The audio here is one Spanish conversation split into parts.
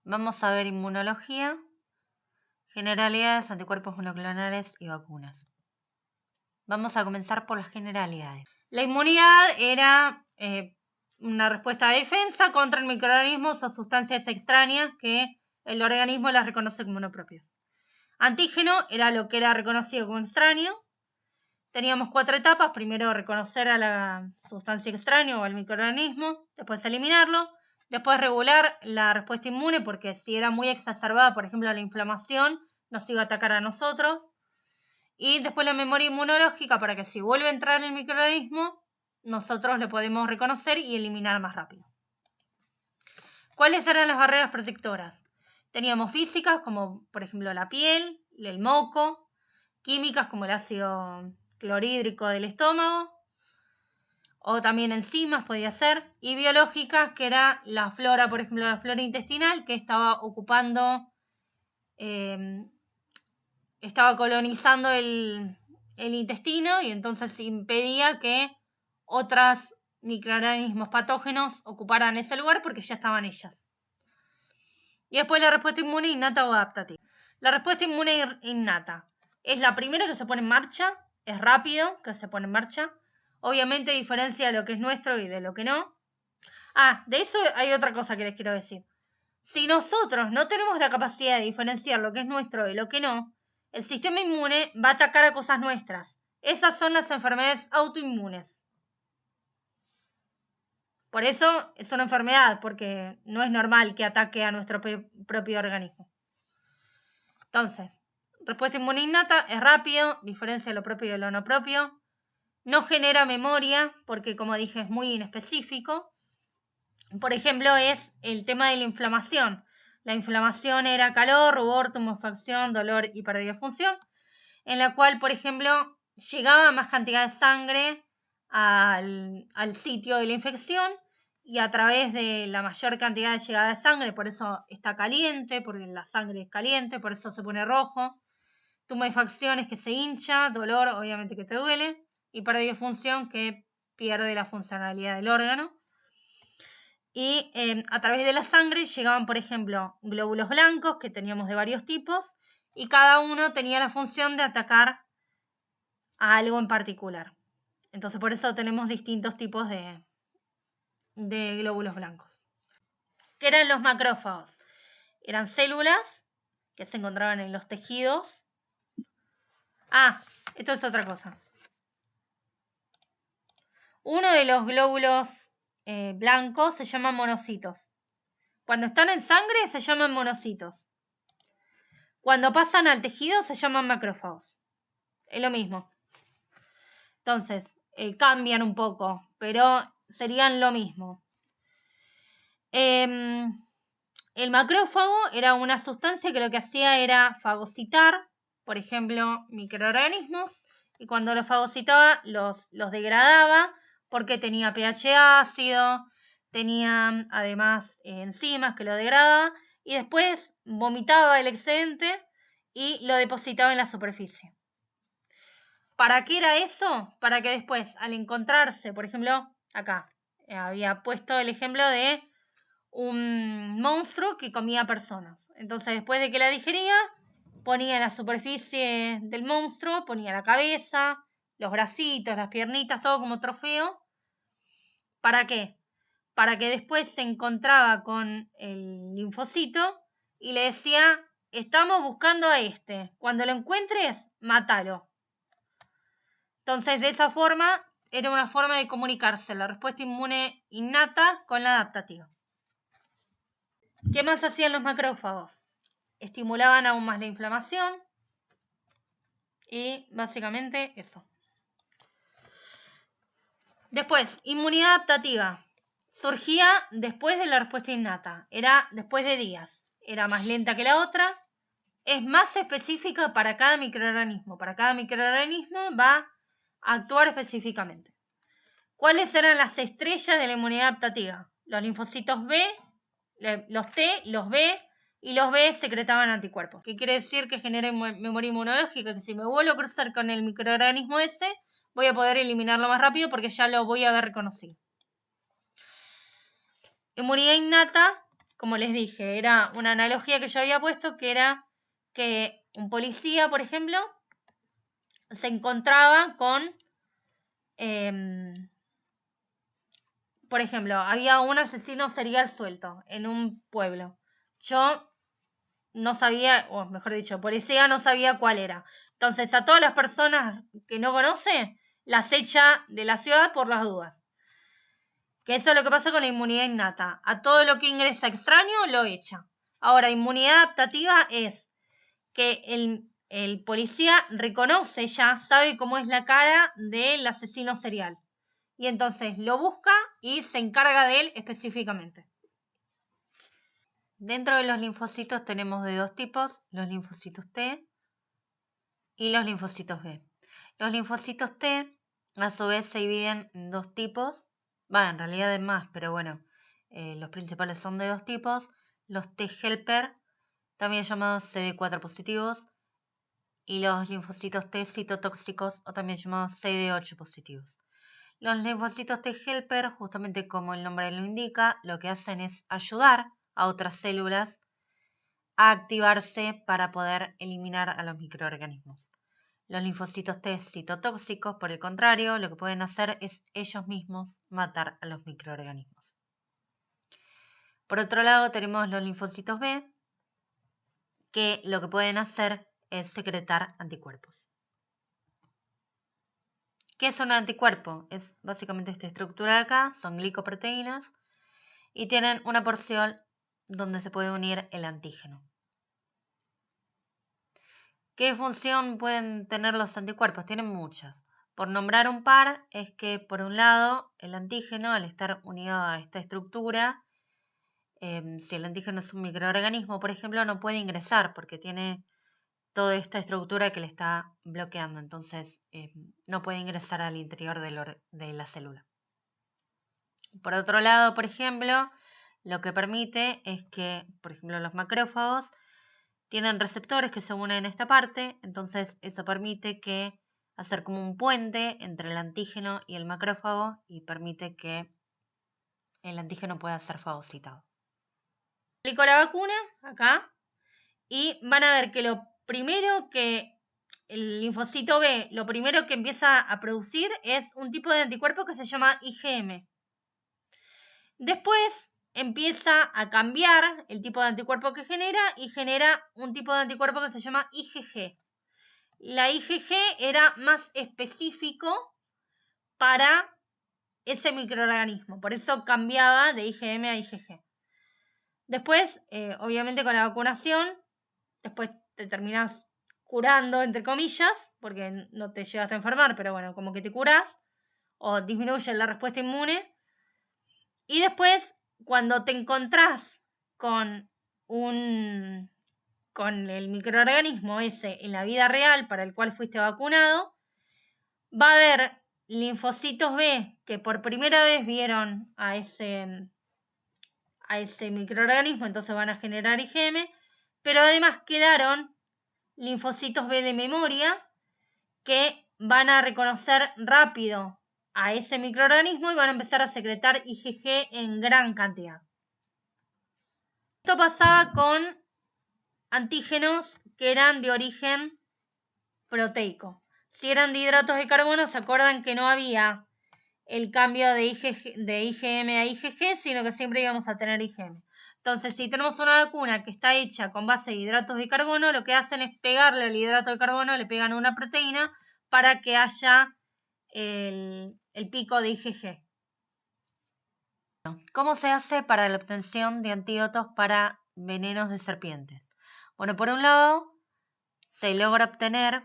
Vamos a ver inmunología, generalidades, anticuerpos monoclonales y vacunas. Vamos a comenzar por las generalidades. La inmunidad era una respuesta de defensa contra microorganismos o sustancias extrañas que el organismo las reconoce como no propias. Antígeno era lo que era reconocido como extraño. Teníamos 4 etapas. Primero reconocer a la sustancia extraña o al microorganismo, después eliminarlo, después regular la respuesta inmune porque si era muy exacerbada, por ejemplo la inflamación, nos iba a atacar a nosotros. Y después la memoria inmunológica para que si vuelve a entrar el microorganismo, nosotros lo podemos reconocer y eliminar más rápido. ¿Cuáles eran las barreras protectoras? Teníamos físicas como por ejemplo la piel, el moco, químicas como el ácido clorhídrico del estómago, o también enzimas podía ser, y biológicas que era la flora, por ejemplo la flora intestinal que estaba ocupando, estaba colonizando el intestino y entonces impedía que otros microorganismos patógenos ocuparan ese lugar porque ya estaban ellas. Y después la respuesta inmune innata o adaptativa. La respuesta inmune innata es la primera que se pone en marcha, es rápido que se pone en marcha. Obviamente diferencia lo que es nuestro y de lo que no. De eso hay otra cosa que les quiero decir. Si nosotros no tenemos la capacidad de diferenciar lo que es nuestro de lo que no, el sistema inmune va a atacar a cosas nuestras. Esas son las enfermedades autoinmunes. Por eso es una enfermedad, porque no es normal que ataque a nuestro propio organismo. Entonces, respuesta inmune innata es rápido, diferencia lo propio de lo no propio. No genera memoria, porque como dije es muy inespecífico. Por ejemplo, es el tema de la inflamación. La inflamación era calor, rubor, tumefacción, dolor y pérdida de función, en la cual, por ejemplo, llegaba más cantidad de sangre al sitio de la infección y a través de la mayor cantidad de llegada de sangre, por eso está caliente, porque la sangre es caliente, por eso se pone rojo. Tumefacción es que se hincha, dolor obviamente que te duele y pérdida de función que pierde la funcionalidad del órgano. Y a través de la sangre llegaban, por ejemplo, glóbulos blancos que teníamos de varios tipos y cada uno tenía la función de atacar a algo en particular. Entonces por eso tenemos distintos tipos de glóbulos blancos. ¿Qué eran los macrófagos? Eran células que se encontraban en los tejidos. Esto es otra cosa. Uno de los glóbulos blancos se llaman monocitos. Cuando están en sangre se llaman monocitos. Cuando pasan al tejido se llaman macrófagos. Es lo mismo. Entonces, cambian un poco, pero serían lo mismo. El macrófago era una sustancia que lo que hacía era fagocitar, por ejemplo, microorganismos, y cuando los fagocitaba los degradaba porque tenía pH ácido, tenía además enzimas que lo degradaban, y después vomitaba el excedente y lo depositaba en la superficie. ¿Para qué era eso? Para que después, al encontrarse, por ejemplo, acá, había puesto el ejemplo de un monstruo que comía personas. Entonces, después de que la digería, ponía en la superficie del monstruo, ponía la cabeza, los bracitos, las piernitas, todo como trofeo. ¿Para qué? Para que después se encontraba con el linfocito y le decía, estamos buscando a este. Cuando lo encuentres, mátalo. Entonces, de esa forma, era una forma de comunicarse la respuesta inmune innata con la adaptativa. ¿Qué más hacían los macrófagos? Estimulaban aún más la inflamación y básicamente eso. Después, inmunidad adaptativa. Surgía después de la respuesta innata. Era después de días. Era más lenta que la otra. Es más específica para cada microorganismo. Para cada microorganismo va a actuar específicamente. ¿Cuáles eran las estrellas de la inmunidad adaptativa? Los linfocitos B, los T, los B, y los B secretaban anticuerpos. ¿Qué quiere decir? Que genera memoria inmunológica, que si me vuelvo a cruzar con el microorganismo ese, voy a poder eliminarlo más rápido porque ya lo voy a haber reconocido. Inmunidad innata como les dije, era una analogía que yo había puesto, que era que un policía, por ejemplo, se encontraba con, por ejemplo, había un asesino serial suelto en un pueblo. Yo no sabía, o mejor dicho, policía no sabía cuál era. Entonces, a todas las personas que no conoce, las echa de la ciudad por las dudas. Que eso es lo que pasa con la inmunidad innata. A todo lo que ingresa extraño lo echa. Ahora, inmunidad adaptativa es que el policía reconoce ya, sabe cómo es la cara del asesino serial. Y entonces lo busca y se encarga de él específicamente. Dentro de los linfocitos tenemos de dos tipos, los linfocitos T y los linfocitos B. Los linfocitos T, a su vez, se dividen en dos tipos. En realidad de más, pero bueno, los principales son de dos tipos. Los T helper, también llamados CD4 positivos, y los linfocitos T citotóxicos, o también llamados CD8 positivos. Los linfocitos T helper, justamente como el nombre lo indica, lo que hacen es ayudar a otras células a activarse para poder eliminar a los microorganismos. Los linfocitos T citotóxicos, por el contrario, lo que pueden hacer es ellos mismos matar a los microorganismos. Por otro lado, tenemos los linfocitos B, que lo que pueden hacer es secretar anticuerpos. ¿Qué es un anticuerpo? Es básicamente esta estructura de acá, son glicoproteínas y tienen una porción donde se puede unir el antígeno. ¿Qué función pueden tener los anticuerpos? Tienen muchas. Por nombrar un par, es que por un lado el antígeno, al estar unido a esta estructura, si el antígeno es un microorganismo, por ejemplo, no puede ingresar porque tiene toda esta estructura que le está bloqueando, entonces no puede ingresar al interior de la célula. Por otro lado, por ejemplo, lo que permite es que, por ejemplo, los macrófagos tienen receptores que se unen en esta parte, entonces eso permite que hacer como un puente entre el antígeno y el macrófago y permite que el antígeno pueda ser fagocitado. Aplico la vacuna acá y van a ver que lo primero que el linfocito B, lo primero que empieza a producir es un tipo de anticuerpo que se llama IgM. Después empieza a cambiar el tipo de anticuerpo que genera y genera un tipo de anticuerpo que se llama IgG. La IgG era más específico para ese microorganismo, por eso cambiaba de IgM a IgG. Después, obviamente con la vacunación, después te terminas curando, entre comillas, porque no te llegas a enfermar, pero bueno, como que te curas o disminuye la respuesta inmune. Y después, cuando te encontrás con con el microorganismo ese en la vida real para el cual fuiste vacunado, va a haber linfocitos B que por primera vez vieron a ese microorganismo, entonces van a generar IgM, pero además quedaron linfocitos B de memoria que van a reconocer rápido a ese microorganismo y van a empezar a secretar IgG en gran cantidad. Esto pasaba con antígenos que eran de origen proteico. Si eran de hidratos de carbono, se acuerdan que no había el cambio de IgM a IgG, sino que siempre íbamos a tener IgM. Entonces, si tenemos una vacuna que está hecha con base de hidratos de carbono, lo que hacen es pegarle al hidrato de carbono, le pegan una proteína para que haya el pico de IgG. ¿Cómo se hace para la obtención de antídotos para venenos de serpientes? Bueno, por un lado, se logra obtener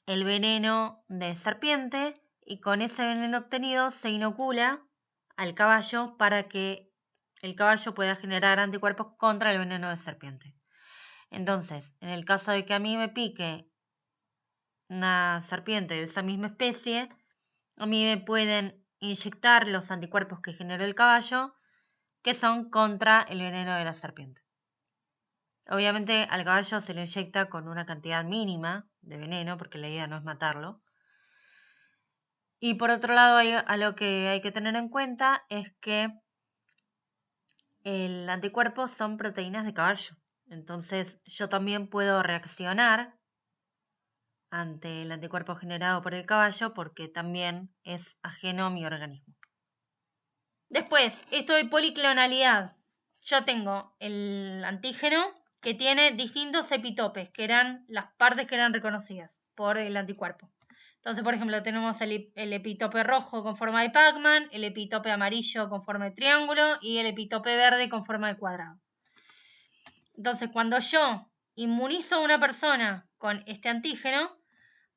el veneno de serpiente y con ese veneno obtenido se inocula al caballo para que el caballo pueda generar anticuerpos contra el veneno de serpiente. Entonces, en el caso de que a mí me pique una serpiente de esa misma especie, a mí me pueden inyectar los anticuerpos que generó el caballo, que son contra el veneno de la serpiente. Obviamente al caballo se lo inyecta con una cantidad mínima de veneno, porque la idea no es matarlo. Y por otro lado, algo que hay que tener en cuenta es que el anticuerpo son proteínas de caballo. Entonces yo también puedo reaccionar ante el anticuerpo generado por el caballo porque también es ajeno a mi organismo. Después, esto de policlonalidad. Yo tengo el antígeno que tiene distintos epitopes, que eran las partes que eran reconocidas por el anticuerpo. Entonces, por ejemplo, tenemos el epitope rojo con forma de Pac-Man, el epitope amarillo con forma de triángulo y el epitope verde con forma de cuadrado. Entonces, cuando yo inmunizo a una persona con este antígeno,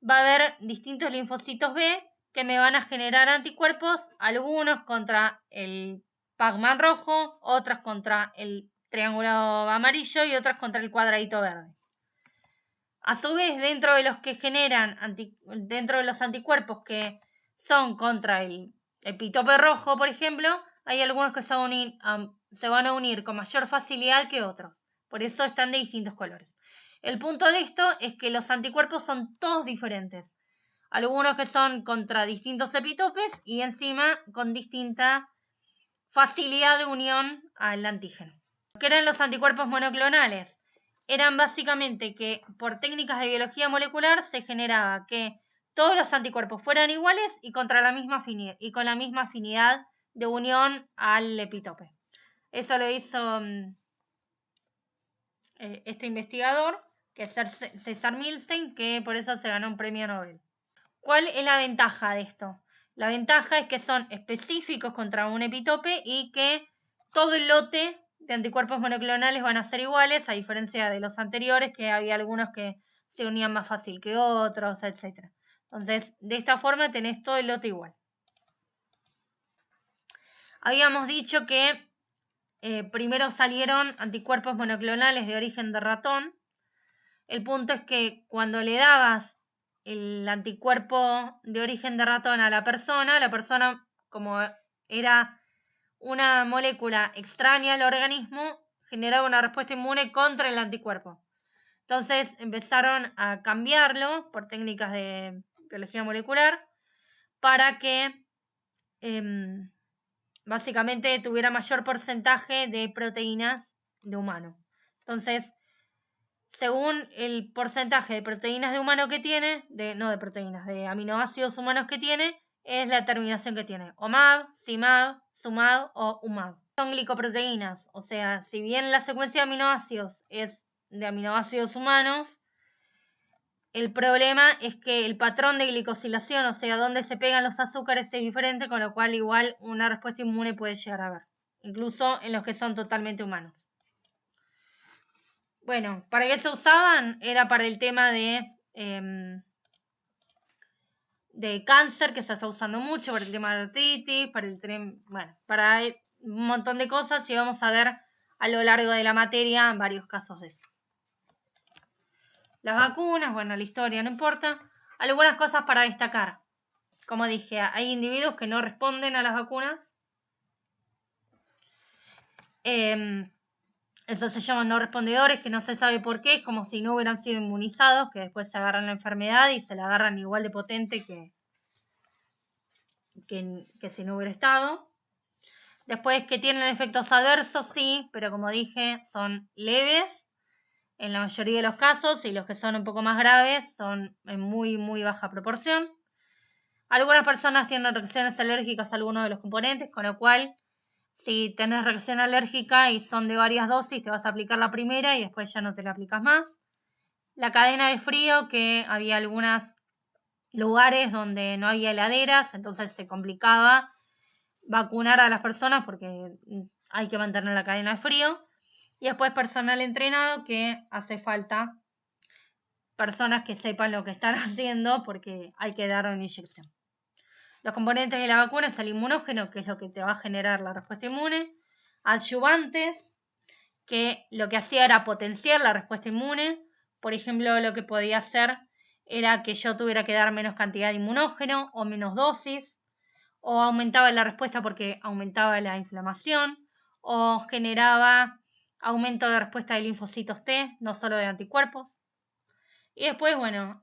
va a haber distintos linfocitos B que me van a generar anticuerpos, algunos contra el Pac-Man rojo, otros contra el triángulo amarillo y otros contra el cuadradito verde. A su vez, dentro de los que generan, dentro de los anticuerpos que son contra el epitope rojo, por ejemplo, hay algunos que se van a unir con mayor facilidad que otros. Por eso están de distintos colores. El punto de esto es que los anticuerpos son todos diferentes. Algunos que son contra distintos epitopes y encima con distinta facilidad de unión al antígeno. ¿Qué eran los anticuerpos monoclonales? Eran básicamente que por técnicas de biología molecular se generaba que todos los anticuerpos fueran iguales y con la misma afinidad de unión al epitope. Eso lo hizo este investigador, que es César Milstein, que por eso se ganó un premio Nobel. ¿Cuál es la ventaja de esto? La ventaja es que son específicos contra un epitope y que todo el lote de anticuerpos monoclonales van a ser iguales, a diferencia de los anteriores, que había algunos que se unían más fácil que otros, etc. Entonces, de esta forma tenés todo el lote igual. Habíamos dicho que primero salieron anticuerpos monoclonales de origen de ratón. El punto es que cuando le dabas el anticuerpo de origen de ratón a la persona, como era una molécula extraña al organismo, generaba una respuesta inmune contra el anticuerpo. Entonces empezaron a cambiarlo por técnicas de biología molecular para que básicamente tuviera mayor porcentaje de proteínas de humano. Entonces, según el porcentaje de proteínas de humano que tiene, de aminoácidos humanos que tiene, es la terminación que tiene. OMAB, CIMAB, SUMAB o UMAB. Son glicoproteínas, o sea, si bien la secuencia de aminoácidos es de aminoácidos humanos, el problema es que el patrón de glicosilación, o sea, dónde se pegan los azúcares, es diferente, con lo cual igual una respuesta inmune puede llegar a haber, incluso en los que son totalmente humanos. Bueno, ¿para qué se usaban? Era para el tema de cáncer, que se está usando mucho, para el tema de artritis, para un montón de cosas, y vamos a ver a lo largo de la materia varios casos de eso. Las vacunas, bueno, la historia no importa. Algunas cosas para destacar. Como dije, hay individuos que no responden a las vacunas. Esos se llaman no respondedores, que no se sabe por qué, es como si no hubieran sido inmunizados, que después se agarran la enfermedad y se la agarran igual de potente que si no hubiera estado. Después, que tienen efectos adversos, sí, pero como dije, son leves en la mayoría de los casos, y los que son un poco más graves son en muy, muy baja proporción. Algunas personas tienen reacciones alérgicas a algunos de los componentes, con lo cual, si tenés reacción alérgica y son de varias dosis, te vas a aplicar la primera y después ya no te la aplicas más. La cadena de frío, que había algunos lugares donde no había heladeras, entonces se complicaba vacunar a las personas porque hay que mantener la cadena de frío. Y después personal entrenado, que hace falta personas que sepan lo que están haciendo porque hay que dar una inyección. Los componentes de la vacuna es el inmunógeno, que es lo que te va a generar la respuesta inmune. Adyuvantes, que lo que hacía era potenciar la respuesta inmune. Por ejemplo, lo que podía hacer era que yo tuviera que dar menos cantidad de inmunógeno o menos dosis, o aumentaba la respuesta porque aumentaba la inflamación, o generaba aumento de respuesta de linfocitos T, no solo de anticuerpos. Y después, bueno,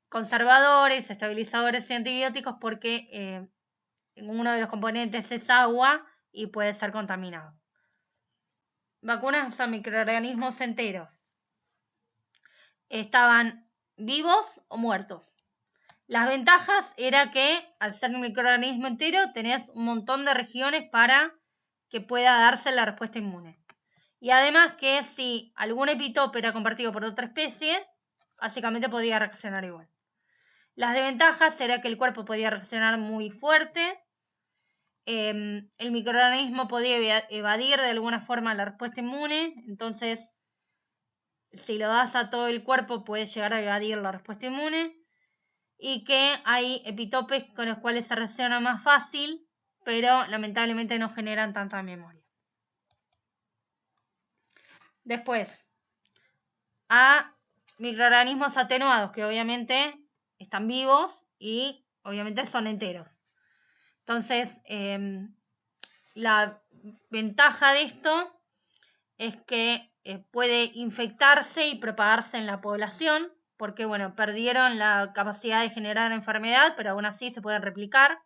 conservadores, estabilizadores y antibióticos, porque uno de los componentes es agua y puede ser contaminado. vacunas a microorganismos enteros. Estaban vivos o muertos. Las ventajas era que al ser un microorganismo entero tenías un montón de regiones para que pueda darse la respuesta inmune. Y además que si algún epitope era compartido por otra especie, básicamente podía reaccionar igual. Las desventajas era que el cuerpo podía reaccionar muy fuerte, el microorganismo podía evadir de alguna forma la respuesta inmune, entonces si lo das a todo el cuerpo puede llegar a evadir la respuesta inmune, y que hay epitopes con los cuales se reacciona más fácil, pero lamentablemente no generan tanta memoria. Después, a microorganismos atenuados, que obviamente están vivos y obviamente son enteros. Entonces, la ventaja de esto es que puede infectarse y propagarse en la población, porque bueno, perdieron la capacidad de generar enfermedad, pero aún así se pueden replicar.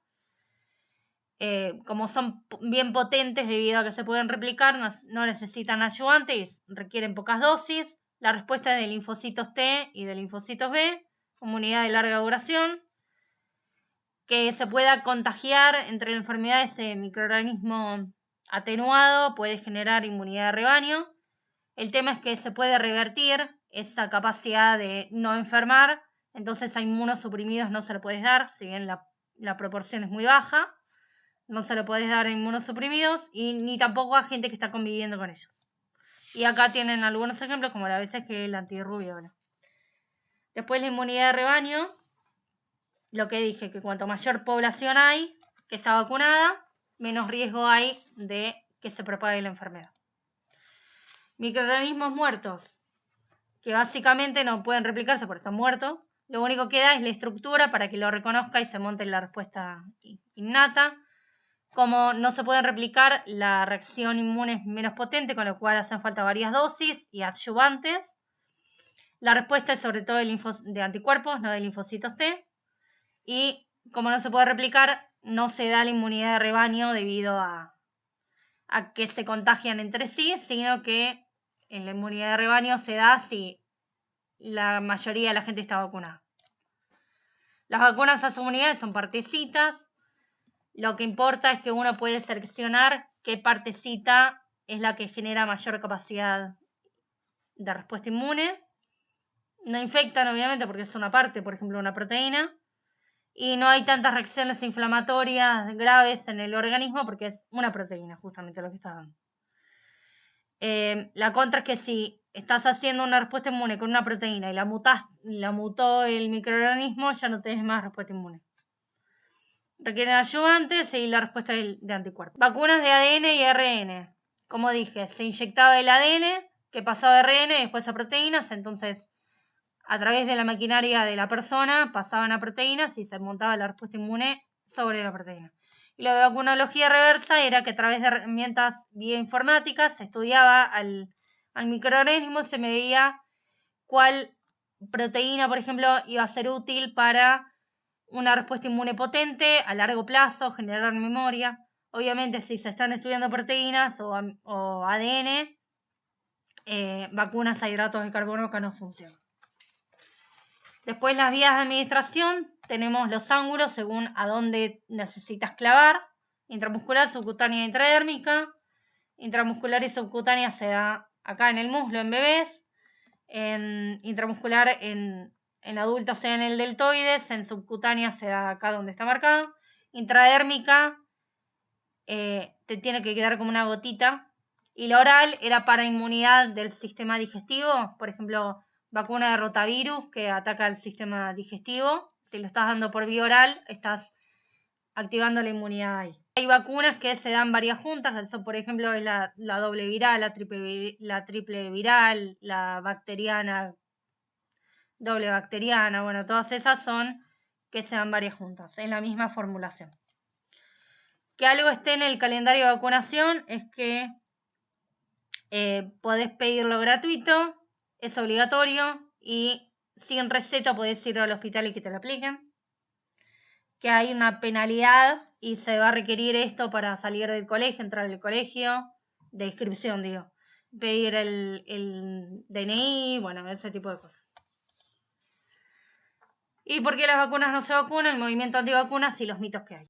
Como son bien potentes debido a que se pueden replicar, no necesitan ayudantes, requieren pocas dosis. La respuesta es de linfocitos T y de linfocitos B, inmunidad de larga duración. Que se pueda contagiar entre la enfermedad de ese microorganismo atenuado puede generar inmunidad de rebaño. El tema es que se puede revertir esa capacidad de no enfermar, entonces a inmunosuprimidos no se le puede dar, si bien la proporción es muy baja, no se le puede dar a inmunosuprimidos y ni tampoco a gente que está conviviendo con ellos. Y acá tienen algunos ejemplos como la VSG, el antirrubiola. Después la inmunidad de rebaño, lo que dije, que cuanto mayor población hay que está vacunada, menos riesgo hay de que se propague la enfermedad. Microorganismos muertos, que básicamente no pueden replicarse porque están muertos. Lo único que da es la estructura para que lo reconozca y se monte la respuesta innata. Como no se pueden replicar, la reacción inmune es menos potente, con lo cual hacen falta varias dosis y adyuvantes. La respuesta es sobre todo de anticuerpos, no de linfocitos T. Y como no se puede replicar, no se da la inmunidad de rebaño debido a que se contagian entre sí, sino que en la inmunidad de rebaño se da si la mayoría de la gente está vacunada. Las vacunas a su inmunidad son partecitas. Lo que importa es que uno puede seleccionar qué partecita es la que genera mayor capacidad de respuesta inmune. No infectan, obviamente, porque es una parte, por ejemplo, una proteína. Y no hay tantas reacciones inflamatorias graves en el organismo porque es una proteína, justamente lo que está dando. La contra es que si estás haciendo una respuesta inmune con una proteína y la mutó el microorganismo, ya no tenés más respuesta inmune. Requieren ayudantes y la respuesta de anticuerpos. Vacunas de ADN y ARN. Como dije, se inyectaba el ADN que pasaba a ARN y después a proteínas, entonces a través de la maquinaria de la persona pasaban a proteínas y se montaba la respuesta inmune sobre la proteína. Y la vacunología reversa era que a través de herramientas bioinformáticas se estudiaba al microorganismo, se medía cuál proteína, por ejemplo, iba a ser útil para una respuesta inmune potente a largo plazo, generar memoria. Obviamente, si se están estudiando proteínas o ADN, vacunas a hidratos de carbono que no funcionan. Después las vías de administración, tenemos los ángulos según a dónde necesitas clavar, intramuscular, subcutánea e intradérmica. Intramuscular y subcutánea se da acá en el muslo en bebés, en intramuscular en adultos se da en el deltoides, en subcutánea se da acá donde está marcado. Intradérmica te tiene que quedar como una gotita. Y la oral era para inmunidad del sistema digestivo, por ejemplo, vacuna de rotavirus que ataca el sistema digestivo. Si lo estás dando por vía oral, estás activando la inmunidad ahí. Hay vacunas que se dan varias juntas, eso por ejemplo es la doble viral, la triple viral, la bacteriana, doble bacteriana, bueno, todas esas son que se dan varias juntas en la misma formulación. Que algo esté en el calendario de vacunación es que podés pedirlo gratuito, es obligatorio y sin receta podés ir al hospital y que te lo apliquen. Que hay una penalidad y se va a requerir esto para salir del colegio, entrar al colegio, de inscripción, digo. pedir el DNI, bueno, ese tipo de cosas. ¿Y por qué las vacunas no se vacunan? El movimiento antivacunas y los mitos que hay.